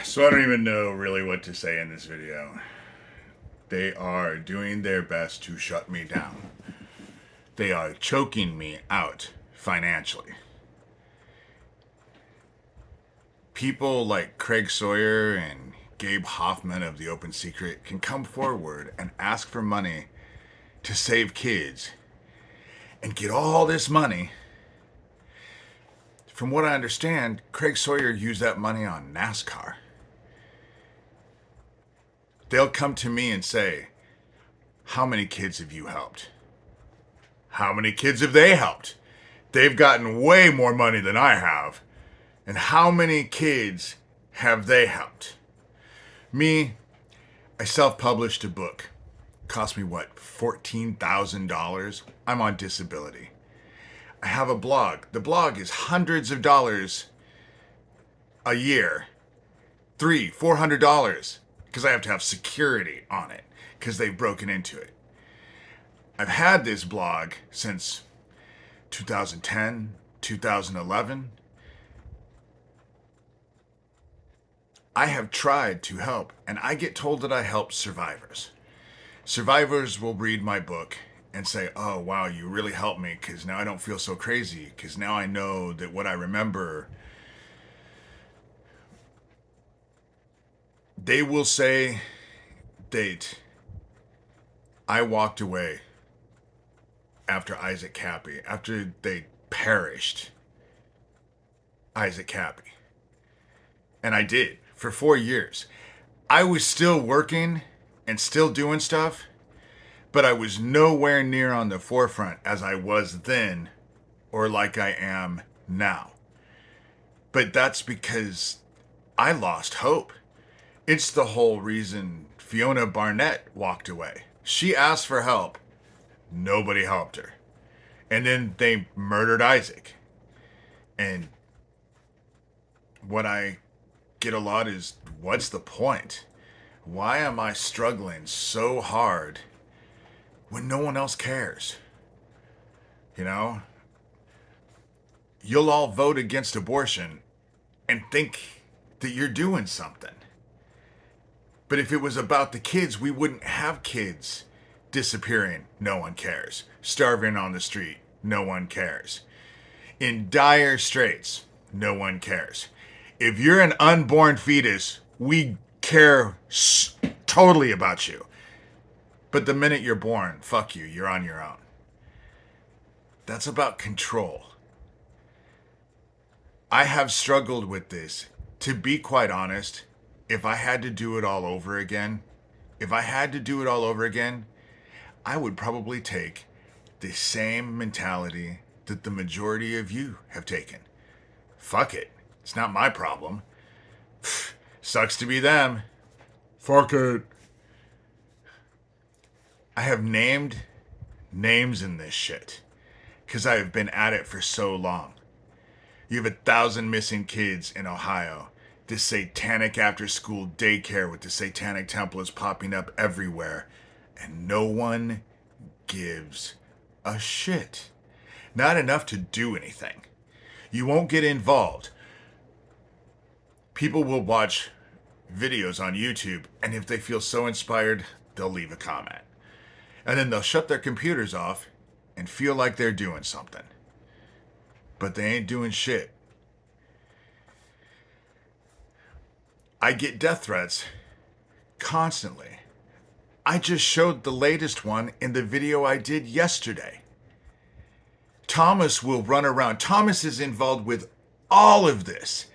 So I don't even know really what to say in this video. They are doing their best to shut me down. They are choking me out financially. People like Craig Sawyer and Gabe Hoffman of The Open Secret can come forward and ask for money to save kids and get all this money. From what I understand, Craig Sawyer used that money on NASCAR. They'll come to me and say, how many kids have you helped? How many kids have they helped? They've gotten way more money than I have. And how many kids have they helped? Me, I self-published a book. Cost me what, $14,000? I'm on disability. I have a blog. The blog is hundreds of dollars a year. $400 because I have to have security on it because they've broken into it. I've had this blog since 2010, 2011. I have tried to help, and I get told that I help survivors. Survivors will read my book and say, oh, wow, you really helped me because now I don't feel so crazy because now I know that what I remember. They will say that I walked away after Issac Kappy, after they perished Issac Kappy. And I did for 4 years. I was still working and still doing stuff, but I was nowhere near on the forefront as I was then or like I am now. But that's because I lost hope. It's the whole reason Fiona Barnett walked away. She asked for help. Nobody helped her. And then they murdered Issac. And what I get a lot is, what's the point? Why am I struggling so hard when no one else cares? You know? You'll all vote against abortion and think that you're doing something. But if it was about the kids, we wouldn't have kids disappearing. No one cares. Starving on the street. No one cares. In dire straits. No one cares. If you're an unborn fetus, we care totally about you. But the minute you're born, fuck you. You're on your own. That's about control. I have struggled with this. To be quite honest, if I had to do it all over again, I would probably take the same mentality that the majority of you have taken. Fuck it. It's not my problem. Sucks to be them. Fuck it. I have named names in this shit because I have been at it for so long. You have 1,000 missing kids in Ohio. This satanic after-school daycare with the satanic templates popping up everywhere. And no one gives a shit. Not enough to do anything. You won't get involved. People will watch videos on YouTube, and if they feel so inspired, they'll leave a comment. And then they'll shut their computers off and feel like they're doing something. But they ain't doing shit. I get death threats constantly. I just showed the latest one in the video I did yesterday. Thomas will run around. Thomas is involved with all of this.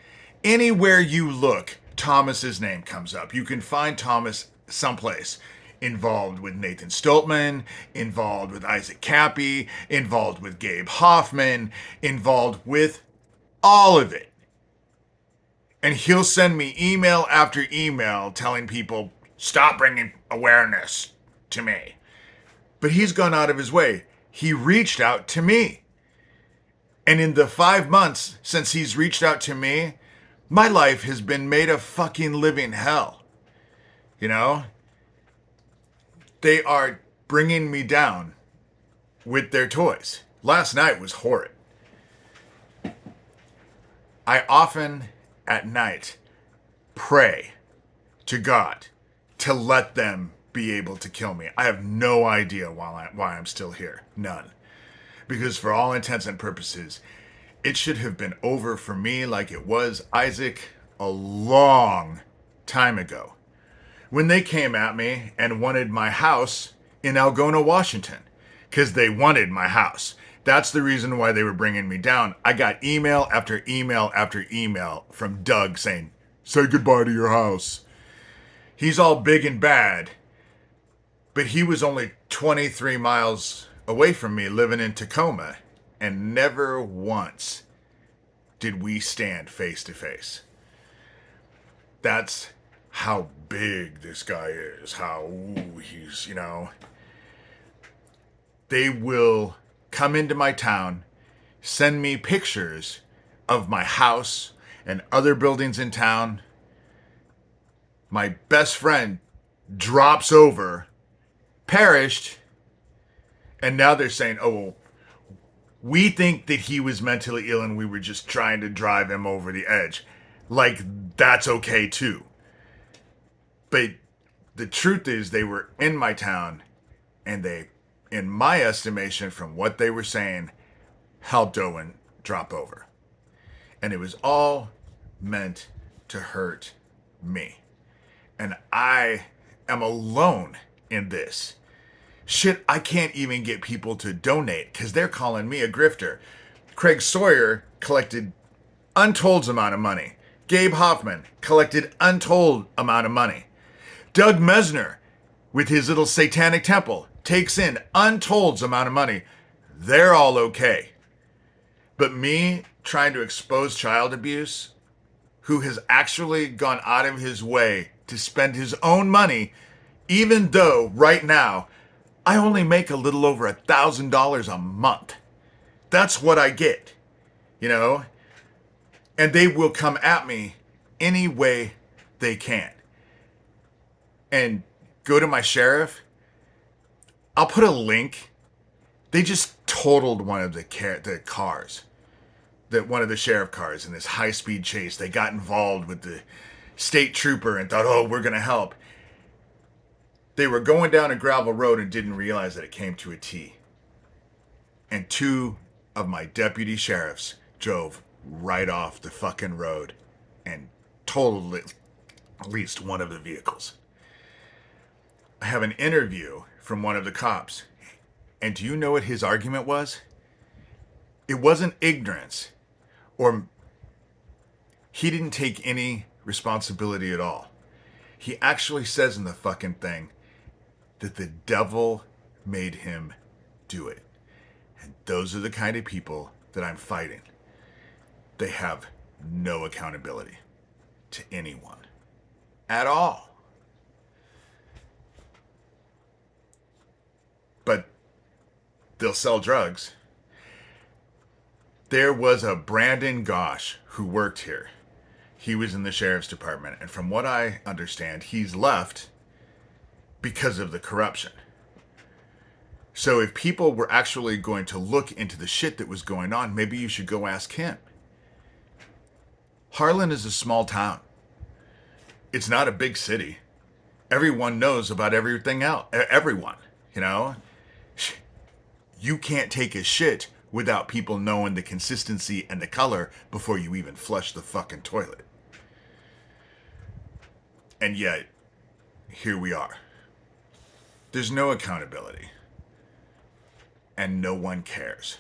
Anywhere you look, Thomas's name comes up. You can find Thomas someplace. Involved with Nathan Stoltman, involved with Issac Kappy, involved with Gabe Hoffman, involved with all of it. And he'll send me email after email telling people, stop bringing awareness to me. But he's gone out of his way. He reached out to me. And in the 5 months since he's reached out to me, my life has been made a fucking living hell. You know? They are bringing me down with their toys. Last night was horrid. I often, at night, pray to God to let them be able to kill me. I have no idea why I'm still here. None. Because for all intents and purposes, it should have been over for me like it was Isaac a long time ago. When they came at me and wanted my house in Algona, Washington, because they wanted my house. That's the reason why they were bringing me down. I got email after email after email from Doug saying, say goodbye to your house. He's all big and bad, but he was only 23 miles away from me living in Tacoma, and never once did we stand face to face. That's how big this guy is, how he's, They will come into my town, send me pictures of my house and other buildings in town. My best friend drops over, perished, and now they're saying, oh, well, we think that he was mentally ill and we were just trying to drive him over the edge. Like, that's okay too. But the truth is, they were in my town, and they, in my estimation, from what they were saying, helped Owen drop over. And it was all meant to hurt me. And I am alone in this. Shit, I can't even get people to donate because they're calling me a grifter. Craig Sawyer collected untold amount of money. Gabe Hoffman collected untold amount of money. Doug Mesner, with his little satanic temple, takes in untold amount of money. They're all okay. But me trying to expose child abuse, who has actually gone out of his way to spend his own money, even though right now I only make a little over $1,000 a month. That's what I get, and they will come at me any way they can. And go to my sheriff. I'll put a link. They just totaled one of the cars. One of the sheriff cars in this high-speed chase. They got involved with the state trooper and thought, oh, we're going to help. They were going down a gravel road and didn't realize that it came to a T. And 2 of my deputy sheriffs drove right off the fucking road and totaled at least one of the vehicles. I have an interview from one of the cops. And do you know what his argument was? It wasn't ignorance, or he didn't take any responsibility at all. He actually says in the fucking thing that the devil made him do it. And those are the kind of people that I'm fighting. They have no accountability to anyone at all. But they'll sell drugs. There was a Brandon Gosh who worked here. He was in the sheriff's department. And from what I understand, he's left because of the corruption. So if people were actually going to look into the shit that was going on, maybe you should go ask him. Harlan is a small town. It's not a big city. Everyone knows about everything else. Everyone, You can't take a shit without people knowing the consistency and the color before you even flush the fucking toilet. And yet, here we are. There's no accountability. And no one cares.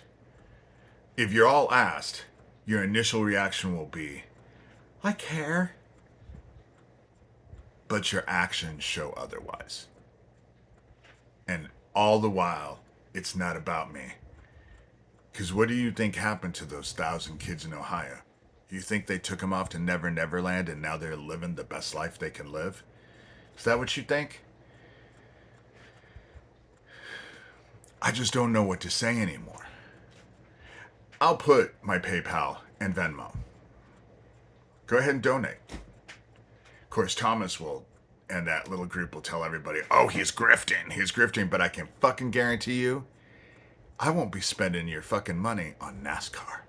If you're all asked, your initial reaction will be, I care. But your actions show otherwise. And all the while, it's not about me. Because what do you think happened to those 1,000 kids in Ohio? You think they took them off to Never Never Land and now they're living the best life they can live? Is that what you think? I just don't know what to say anymore. I'll put my PayPal and Venmo. Go ahead and donate. Of course, Thomas will, and that little group will tell everybody, oh, he's grifting, but I can fucking guarantee you, I won't be spending your fucking money on NASCAR.